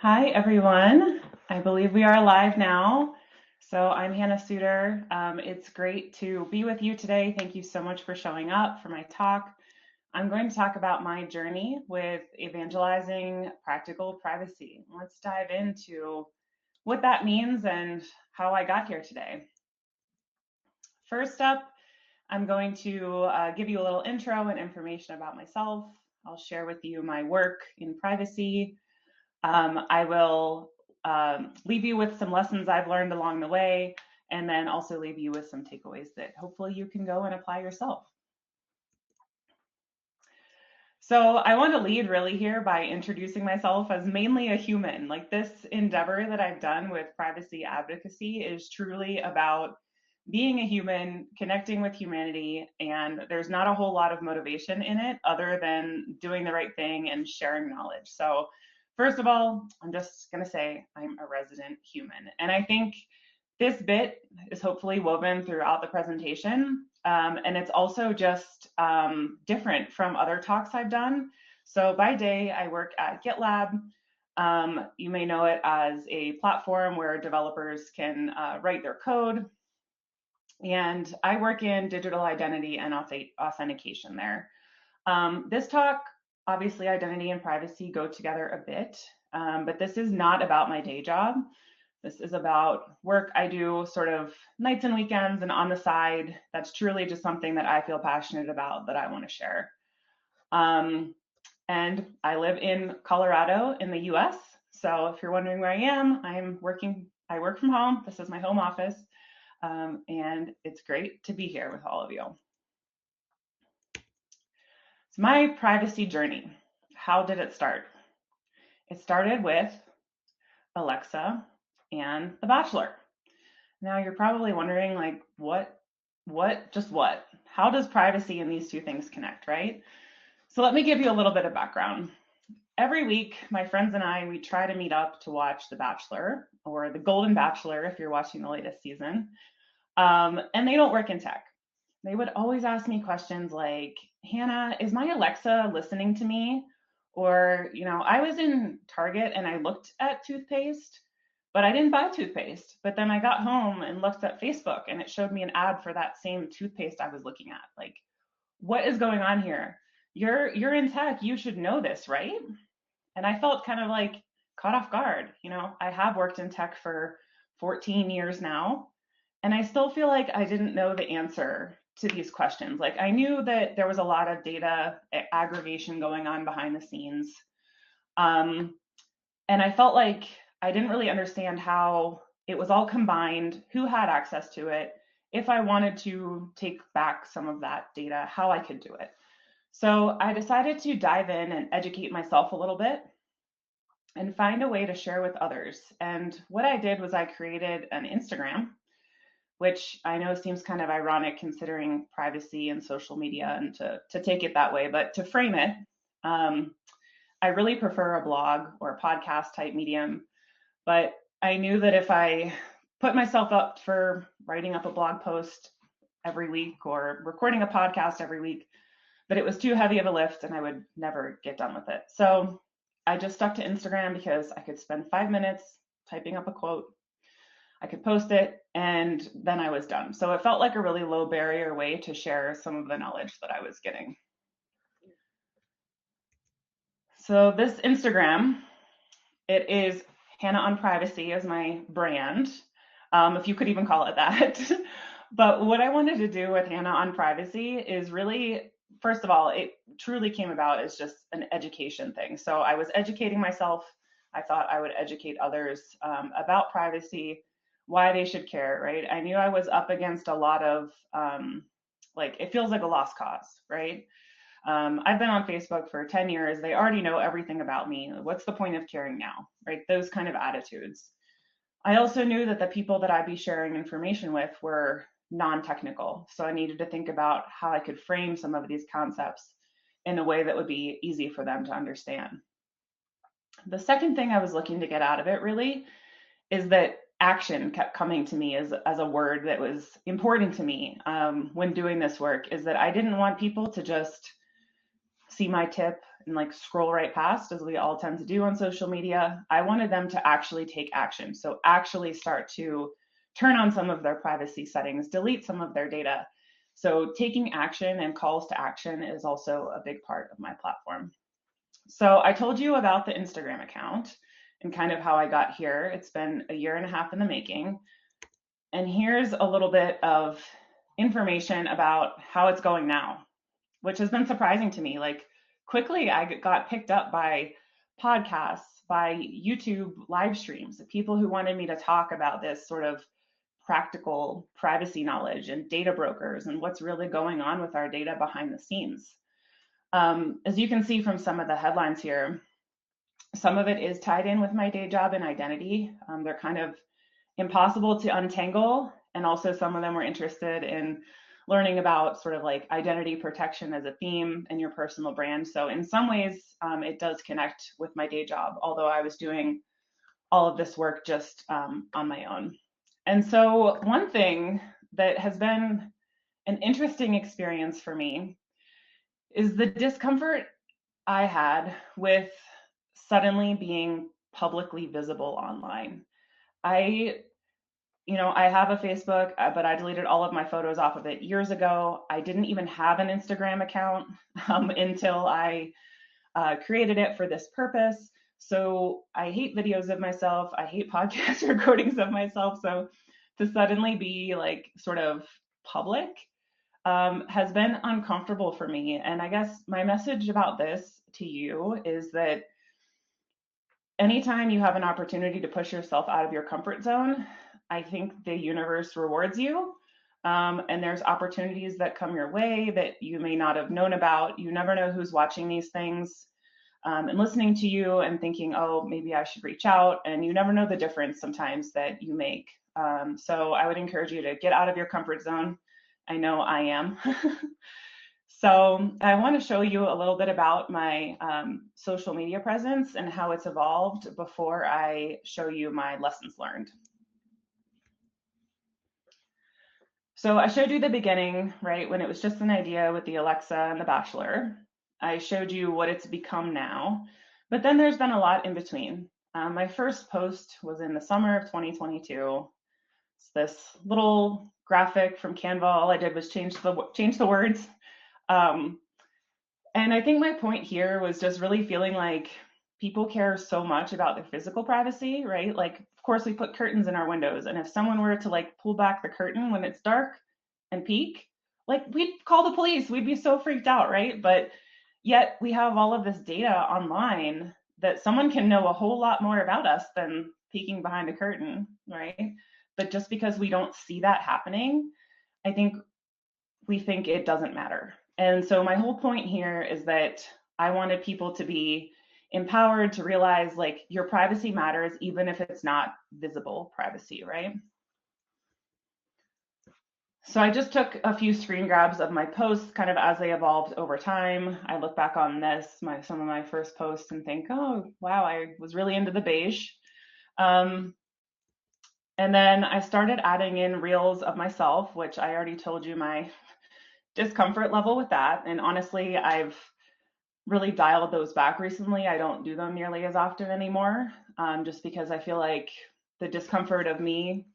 Hi, everyone. I believe we are live now. So I'm Hannah Sutor. It's great to be with you today. Thank you so much for showing up for my talk. I'm going to talk about my journey with evangelizing practical privacy. Let's dive into what that means and how I got here today. First up, I'm going to give you a little intro and information about myself. I'll share with you my work in privacy. I will leave you with some lessons I've learned along the way, and then also leave you with some takeaways that hopefully you can go and apply yourself. So I want to lead really here by introducing myself as mainly a human. Like, this endeavor that I've done with privacy advocacy is truly about being a human, connecting with humanity, and there's not a whole lot of motivation in it other than doing the right thing and sharing knowledge. So first of all, I'm just going to say I'm a resident human. And I think this bit is hopefully woven throughout the presentation. And it's also just different from other talks I've done. So by day, I work at GitLab. You may know it as a platform where developers can write their code. And I work in digital identity and authentication there. This talk, obviously, identity and privacy go together a bit, but this is not about my day job. This is about work I do sort of nights and weekends and on the side. That's truly just something that I feel passionate about that I want to share. And I live in Colorado in the US. So if you're wondering where I am, I work from home. This is my home office. And it's great to be here with all of you. So my privacy journey, how did it start? It started with Alexa and The Bachelor. Now you're probably wondering, like, what? How does privacy and these two things connect, right? So let me give you a little bit of background. Every week, my friends and I, we try to meet up to watch The Bachelor, or The Golden Bachelor if you're watching the latest season. And they don't work in tech. They would always ask me questions like, Hannah, is my Alexa listening to me? Or, I was in Target and I looked at toothpaste, but I didn't buy toothpaste. But then I got home and looked at Facebook and it showed me an ad for that same toothpaste I was looking at. Like, what is going on here? You're in tech, you should know this, right? And I felt kind of like caught off guard. I have worked in tech for 14 years now, and I still feel like I didn't know the answer to these questions. Like, I knew that there was a lot of data aggregation going on behind the scenes. And I felt like I didn't really understand how it was all combined, who had access to it, if I wanted to take back some of that data, how I could do it. So I decided to dive in and educate myself a little bit and find a way to share with others. And what I did was I created an Instagram, which I know seems kind of ironic considering privacy and social media and to take it that way, but to frame it, I really prefer a blog or a podcast type medium. But I knew that if I put myself up for writing up a blog post every week or recording a podcast every week, that it was too heavy of a lift and I would never get done with it. So I just stuck to Instagram because I could spend 5 minutes typing up a quote, I could post it, and then I was done. So it felt like a really low barrier way to share some of the knowledge that I was getting. So this Instagram, it is Hannah on Privacy as my brand, if you could even call it that. But what I wanted to do with Hannah on Privacy is really, first of all, it truly came about as just an education thing. So I was educating myself. I thought I would educate others about privacy, why they should care, right? I knew I was up against a lot of, it feels like a lost cause, right? I've been on Facebook for 10 years. They already know everything about me. What's the point of caring now, right? Those kind of attitudes. I also knew that the people that I'd be sharing information with were non-technical. So I needed to think about how I could frame some of these concepts in a way that would be easy for them to understand. The second thing I was looking to get out of it really is that action kept coming to me as a word that was important to me when doing this work, is that I didn't want people to just see my tip and like scroll right past, as we all tend to do on social media. I wanted them to actually take action. So actually start to turn on some of their privacy settings, delete some of their data. So taking action and calls to action is also a big part of my platform. So I told you about the Instagram account and kind of how I got here. It's been a year and a half in the making. And here's a little bit of information about how it's going now, which has been surprising to me. Like quickly, I got picked up by podcasts, by YouTube live streams, people who wanted me to talk about this sort of practical privacy knowledge and data brokers and what's really going on with our data behind the scenes. As you can see from some of the headlines here, some of it is tied in with my day job and identity. They're kind of impossible to untangle. And also some of them were interested in learning about sort of like identity protection as a theme and your personal brand. So in some ways, it does connect with my day job, although I was doing all of this work just on my own. And so one thing that has been an interesting experience for me is the discomfort I had with suddenly being publicly visible online. I have a Facebook, but I deleted all of my photos off of it years ago. I didn't even have an Instagram account until I created it for this purpose. So I hate videos of myself. I hate podcast recordings of myself. So to suddenly be like sort of public has been uncomfortable for me. And I guess my message about this to you is that anytime you have an opportunity to push yourself out of your comfort zone, I think the universe rewards you. And there's opportunities that come your way that you may not have known about. You never know who's watching these things and listening to you and thinking, oh, maybe I should reach out. And you never know the difference sometimes that you make. So I would encourage you to get out of your comfort zone. I know I am. So I want to show you a little bit about my social media presence and how it's evolved before I show you my lessons learned. So I showed you the beginning, right, when it was just an idea with the Alexa and the Bachelor. I showed you what it's become now, but then there's been a lot in between. My first post was in the summer of 2022. It's this little graphic from Canva. All I did was change the words. And I think my point here was just really feeling like people care so much about their physical privacy, right? Like, of course, we put curtains in our windows. And if someone were to like pull back the curtain when it's dark and peek, like we'd call the police. We'd be so freaked out, right? But yet we have all of this data online that someone can know a whole lot more about us than peeking behind a curtain, right? But just because we don't see that happening, I think we think it doesn't matter. And so my whole point here is that I wanted people to be empowered to realize like your privacy matters, even if it's not visible privacy, right? So I just took a few screen grabs of my posts kind of as they evolved over time. I look back on some of my first posts and think, oh, wow, I was really into the beige. And then I started adding in reels of myself, which I already told you my discomfort level with that. And honestly, I've really dialed those back recently. I don't do them nearly as often anymore, just because I feel like the discomfort of me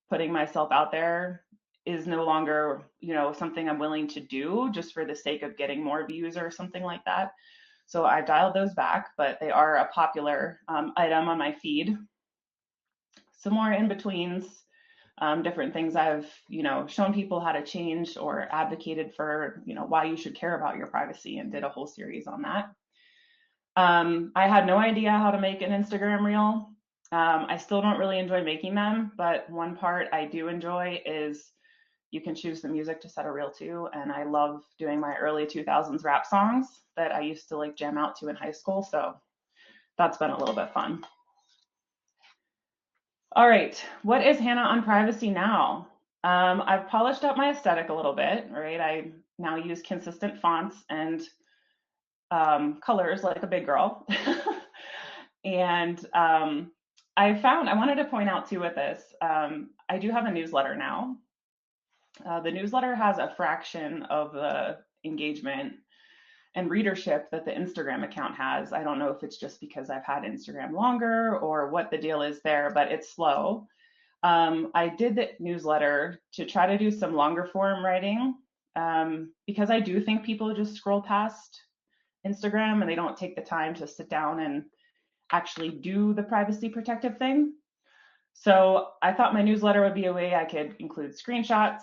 putting myself out there is no longer, something I'm willing to do just for the sake of getting more views or something like that. So I dialed those back, but they are a popular item on my feed. Some more in-betweens, different things I've, shown people how to change or advocated for, why you should care about your privacy and did a whole series on that. I had no idea how to make an Instagram reel. I still don't really enjoy making them, but one part I do enjoy is you can choose the music to set a reel to. And I love doing my early 2000s rap songs that I used to like jam out to in high school. So that's been a little bit fun. All right, what is Hannah on privacy now? I've polished up my aesthetic a little bit, right? I now use consistent fonts and colors like a big girl. And I wanted to point out too with this, I do have a newsletter now. The newsletter has a fraction of the engagement and readership that the Instagram account has. I don't know if it's just because I've had Instagram longer or what the deal is there, but it's slow. I did the newsletter to try to do some longer form writing because I do think people just scroll past Instagram and they don't take the time to sit down and actually do the privacy protective thing. So I thought my newsletter would be a way I could include screenshots,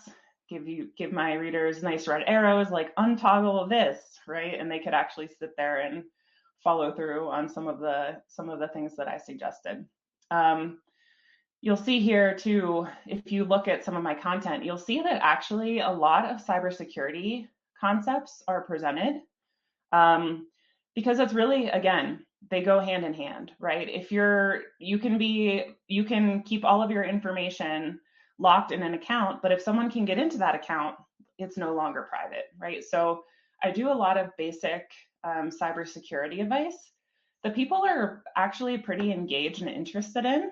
give my readers nice red arrows like untoggle this, right? And they could actually sit there and follow through on some of the things that I suggested. You'll see here too, if you look at some of my content, you'll see that actually a lot of cybersecurity concepts are presented because it's really, again, they go hand in hand, right? If you can keep all of your information locked in an account, but if someone can get into that account, it's no longer private, right? So I do a lot of basic cybersecurity advice that people are actually pretty engaged and interested in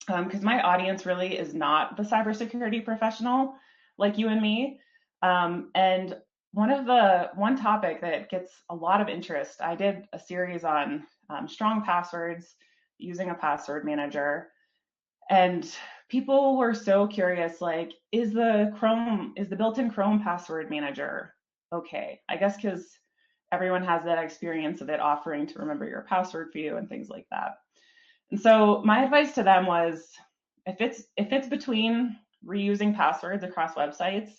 because my audience really is not the cybersecurity professional like you and me. And one topic that gets a lot of interest, I did a series on strong passwords using a password manager. And people were so curious, like, is the built-in Chrome password manager okay? I guess because everyone has that experience of it offering to remember your password for you and things like that. And so my advice to them was if it's between reusing passwords across websites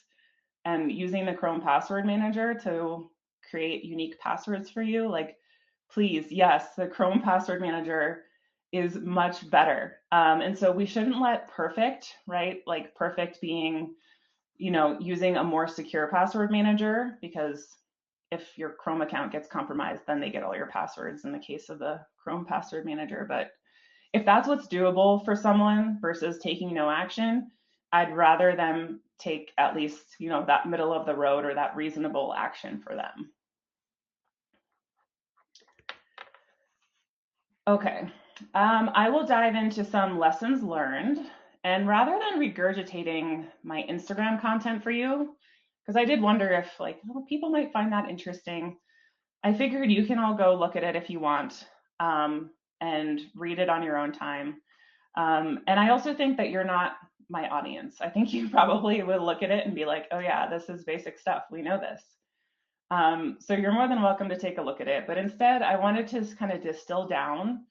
and using the Chrome password manager to create unique passwords for you, like please, yes, the Chrome password manager is much better. And so we shouldn't let perfect, right? Like perfect being, using a more secure password manager, because if your Chrome account gets compromised, then they get all your passwords in the case of the Chrome password manager. But if that's what's doable for someone versus taking no action, I'd rather them take at least, that middle of the road or that reasonable action for them. Okay, I will dive into some lessons learned. And rather than regurgitating my Instagram content for you, because I did wonder if people might find that interesting, I figured you can all go look at it if you want and read it on your own time. And I also think that you're not my audience. I think you probably will look at it and be like, oh yeah, this is basic stuff. We know this. So you're more than welcome to take a look at it. But instead, I wanted to kind of distill down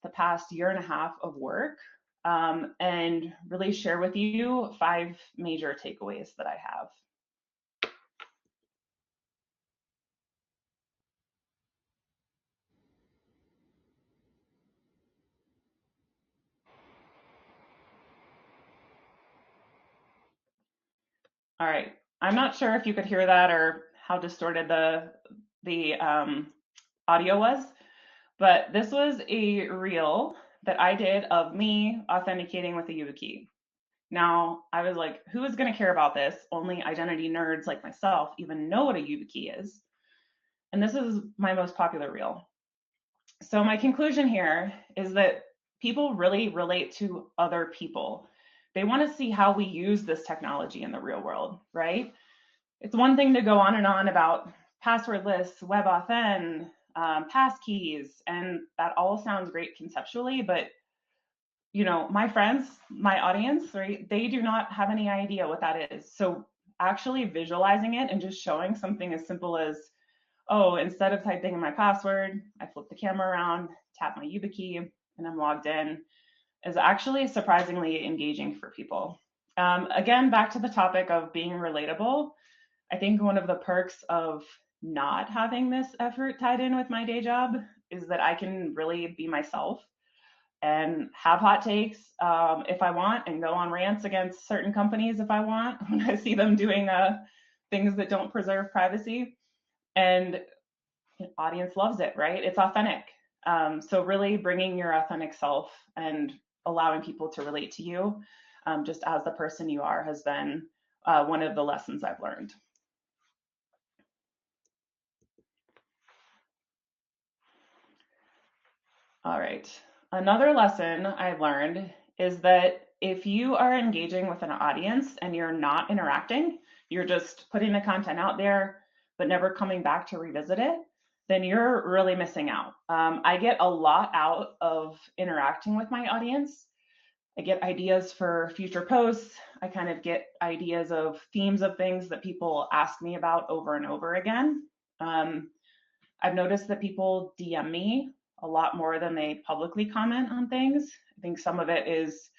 the past year and a half of work and really share with you 5 major takeaways that I have. All right. I'm not sure if you could hear that or how distorted the audio was, but this was a reel that I did of me authenticating with a YubiKey. Now, I was like, who is going to care about this? Only identity nerds like myself even know what a YubiKey is. And this is my most popular reel. So my conclusion here is that people really relate to other people. They want to see how we use this technology in the real world, right? It's one thing to go on and on about passwordless, WebAuthn, passkeys, and that all sounds great conceptually, but my friends, my audience, right, they do not have any idea what that is. So actually visualizing it and just showing something as simple as, oh, instead of typing in my password, I flip the camera around, tap my YubiKey, and I'm logged in, is actually surprisingly engaging for people. Again, back to the topic of being relatable, I think one of the perks of not having this effort tied in with my day job is that I can really be myself and have hot takes if I want, and go on rants against certain companies if I want when I see them doing things that don't preserve privacy. And the audience loves it, right? It's authentic. So really bringing your authentic self and allowing people to relate to you just as the person you are has been one of the lessons I've learned. All right. Another lesson I've learned is that if you are engaging with an audience and you're not interacting, you're just putting the content out there, but never coming back to revisit it, then you're really missing out. I get a lot out of interacting with my audience. I get ideas for future posts. I kind of get ideas of themes of things that people ask me about over and over again. I've noticed that people DM me a lot more than they publicly comment on things. I think some of it is,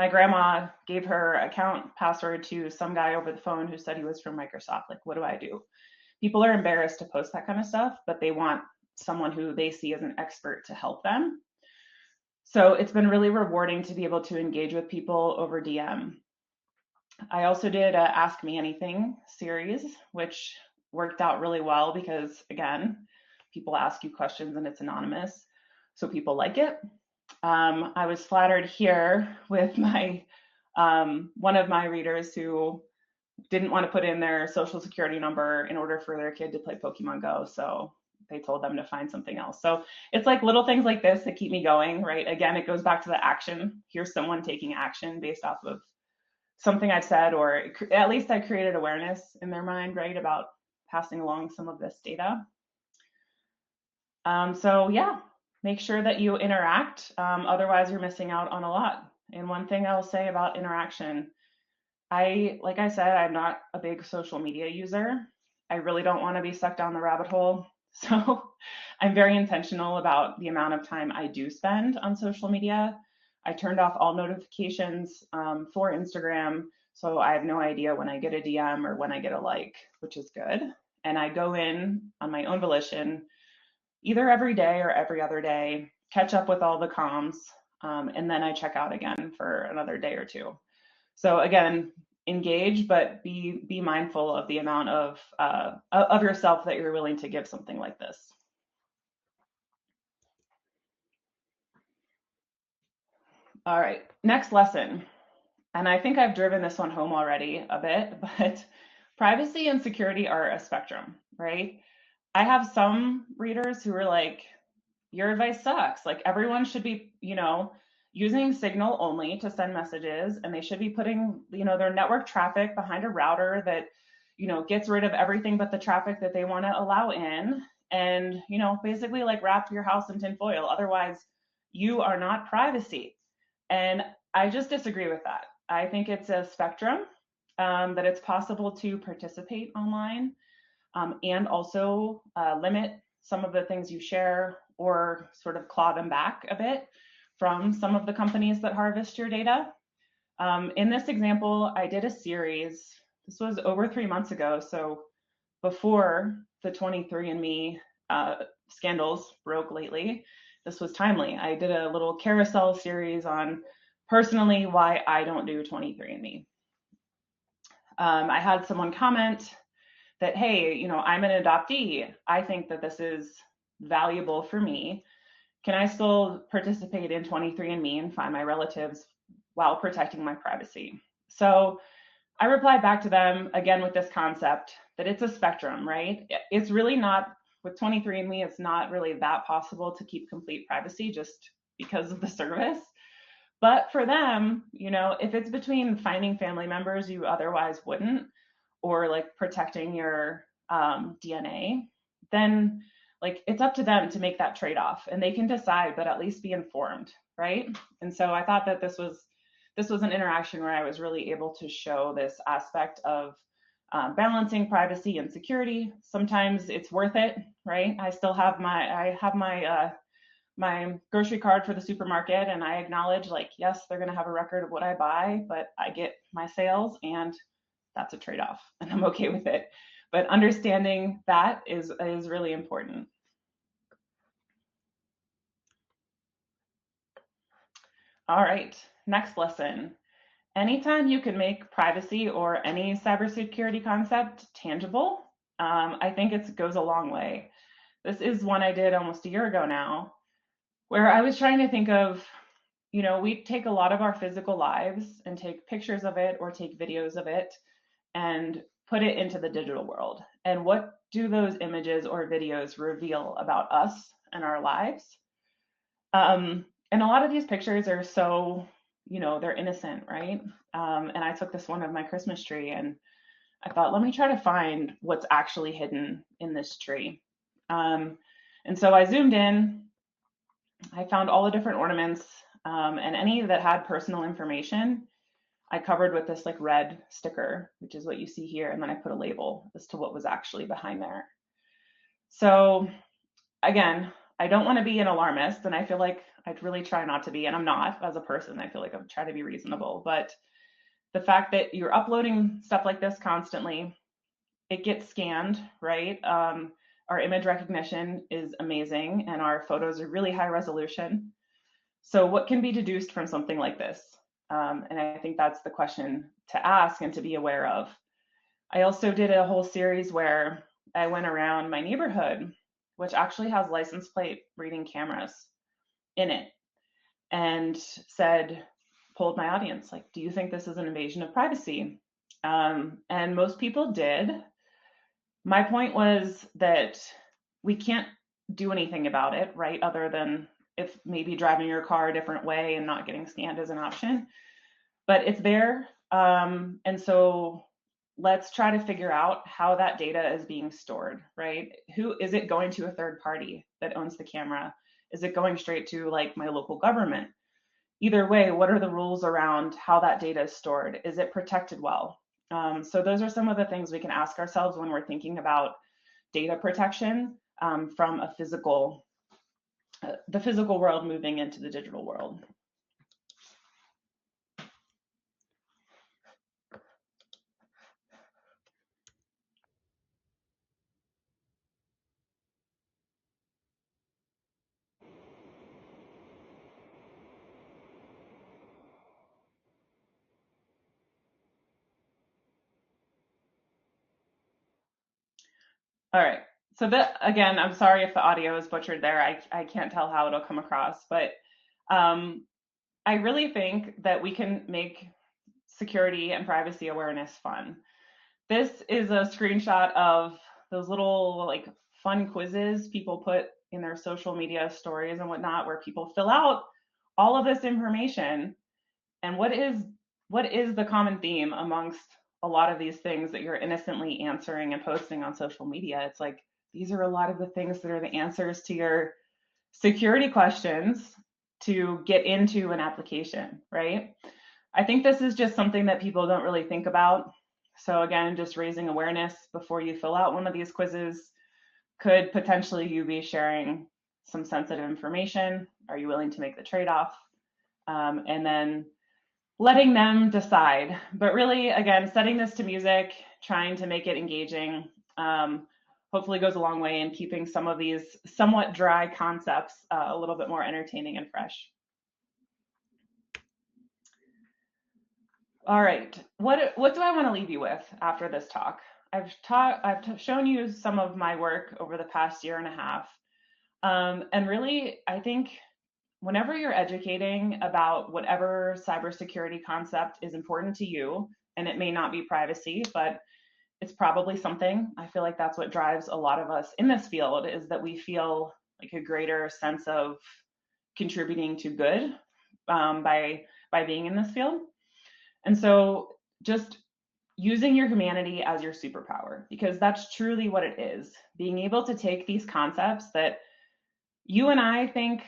my grandma gave her account password to some guy over the phone who said he was from Microsoft. Like, what do I do? People are embarrassed to post that kind of stuff, but they want someone who they see as an expert to help them. So it's been really rewarding to be able to engage with people over DM. I also did a Ask Me Anything series, which worked out really well because, again, people ask you questions and it's anonymous, so people like it. I was flattered here with my one of my readers who didn't want to put in their social security number in order for their kid to play Pokemon Go, so they told them to find something else. So it's like little things like this that keep me going, right? Again, it goes back to the action. Here's someone taking action based off of something I've said, or at least I created awareness in their mind, right, about passing along some of this data. So yeah, make sure that you interact. Otherwise, you're missing out on a lot. And one thing I'll say about interaction, like I said, I'm not a big social media user. I really don't want to be sucked down the rabbit hole. So I'm very intentional about the amount of time I do spend on social media. I turned off all notifications for Instagram, so I have no idea when I get a DM or when I get a like, which is good. And I go in on my own volition, either every day or every other day, catch up with all the comms, and then I check out again for another day or two. So again, engage, but be mindful of the amount of yourself that you're willing to give something like this. All right, next lesson. And I think I've driven this one home already a bit, but privacy and security are a spectrum, right? I have some readers who are like, your advice sucks. Like everyone should be, using Signal only to send messages, and they should be putting, their network traffic behind a router that, gets rid of everything but the traffic that they want to allow in. And, basically like wrap your house in tinfoil. Otherwise, you are not privacy. And I just disagree with that. I think it's a spectrum, that it's possible to participate online, and also limit some of the things you share or sort of claw them back a bit from some of the companies that harvest your data. In this example, I did a series. This was over 3 months ago, so before the 23andMe scandals broke lately. This was timely. I did a little carousel series on personally why I don't do 23andMe. I had someone comment that, hey, I'm an adoptee. I think that this is valuable for me. Can I still participate in 23andMe and find my relatives while protecting my privacy? So I replied back to them again with this concept that it's a spectrum, right? It's really not, with 23andMe, it's not really that possible to keep complete privacy just because of the service. But for them, if it's between finding family members you otherwise wouldn't, or like protecting your DNA, then like it's up to them to make that trade-off, and they can decide, but at least be informed, right? And so I thought that this was an interaction where I was really able to show this aspect of balancing privacy and security. Sometimes it's worth it, right? I still have my grocery card for the supermarket, and I acknowledge, like, yes, they're going to have a record of what I buy, but I get my sales, and that's a trade-off, and I'm okay with it. But understanding that is really important. All right, next lesson. Anytime you can make privacy or any cybersecurity concept tangible, I think it goes a long way. This is one I did almost a year ago now, where I was trying to think of, we take a lot of our physical lives and take pictures of it or take videos of it and put it into the digital world. And what do those images or videos reveal about us and our lives? And a lot of these pictures are so, they're innocent, right? And I took this one of my Christmas tree, and I thought, let me try to find what's actually hidden in this tree. And so I zoomed in, I found all the different ornaments, and any that had personal information, I covered with this like red sticker, which is what you see here. And then I put a label as to what was actually behind there. So again, I don't want to be an alarmist, and I feel like I'd really try not to be, and I'm not as a person. I feel like I'm trying to be reasonable, but the fact that you're uploading stuff like this constantly, it gets scanned, right? Our image recognition is amazing, and our photos are really high resolution. So what can be deduced from something like this? And I think that's the question to ask and to be aware of. I also did a whole series where I went around my neighborhood, which actually has license plate reading cameras in it, and said, polled my audience, like, do you think this is an invasion of privacy? And most people did. My point was that we can't do anything about it, right? Other than if maybe driving your car a different way and not getting scanned is an option, but it's there. And so let's try to figure out how that data is being stored, right? Who is it going to? A third party that owns the camera? Is it going straight to like my local government? Either way, what are the rules around how that data is stored? Is it protected well? So those are some of the things we can ask ourselves when we're thinking about data protection from a physical, the physical world moving into the digital world. All right. So that, again, I'm sorry if the audio is butchered there. I can't tell how it'll come across, but I really think that we can make security and privacy awareness fun. This is a screenshot of those little like fun quizzes people put in their social media stories and whatnot, where people fill out all of this information. And what is the common theme amongst a lot of these things that you're innocently answering and posting on social media? It's like, these are a lot of the things that are the answers to your security questions to get into an application, right? I think this is just something that people don't really think about. So again, just raising awareness before you fill out one of these quizzes. Could potentially you be sharing some sensitive information? Are you willing to make the trade-off? And then letting them decide. But really, again, setting this to music, trying to make it engaging, hopefully goes a long way in keeping some of these somewhat dry concepts a little bit more entertaining and fresh. All right, what do I want to leave you with after this talk? I've shown you some of my work over the past year and a half. And really, I think whenever you're educating about whatever cybersecurity concept is important to you, and it may not be privacy, but it's probably something. I feel like that's what drives a lot of us in this field, is that we feel like a greater sense of contributing to good by being in this field. And so just using your humanity as your superpower, because that's truly what it is. Being able to take these concepts that you and I think,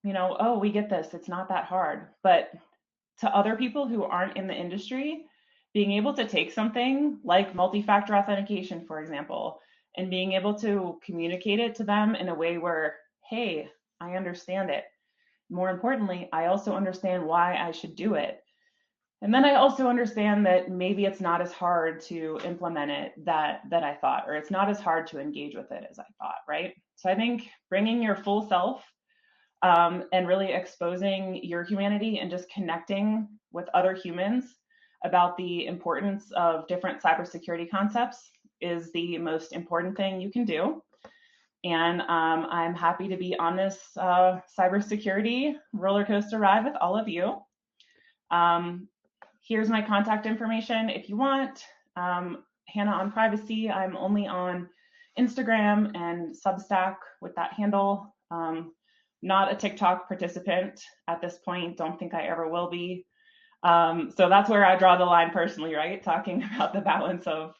oh, we get this, it's not that hard. But to other people who aren't in the industry, being able to take something like multi-factor authentication, for example, and being able to communicate it to them in a way where, hey, I understand it. More importantly, I also understand why I should do it. And then I also understand that maybe it's not as hard to implement it that I thought, or it's not as hard to engage with it as I thought, right? So I think bringing your full self and really exposing your humanity and just connecting with other humans about the importance of different cybersecurity concepts is the most important thing you can do. And I'm happy to be on this cybersecurity roller coaster ride with all of you. Here's my contact information if you want. Hannah on Privacy. I'm only on Instagram and Substack with that handle. Not a TikTok participant at this point. Don't think I ever will be. So that's where I draw the line personally, right? Talking about the balance of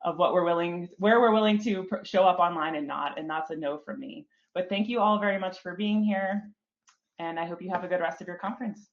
of where we're willing to show up online and not, and that's a no from me. But thank you all very much for being here, and I hope you have a good rest of your conference.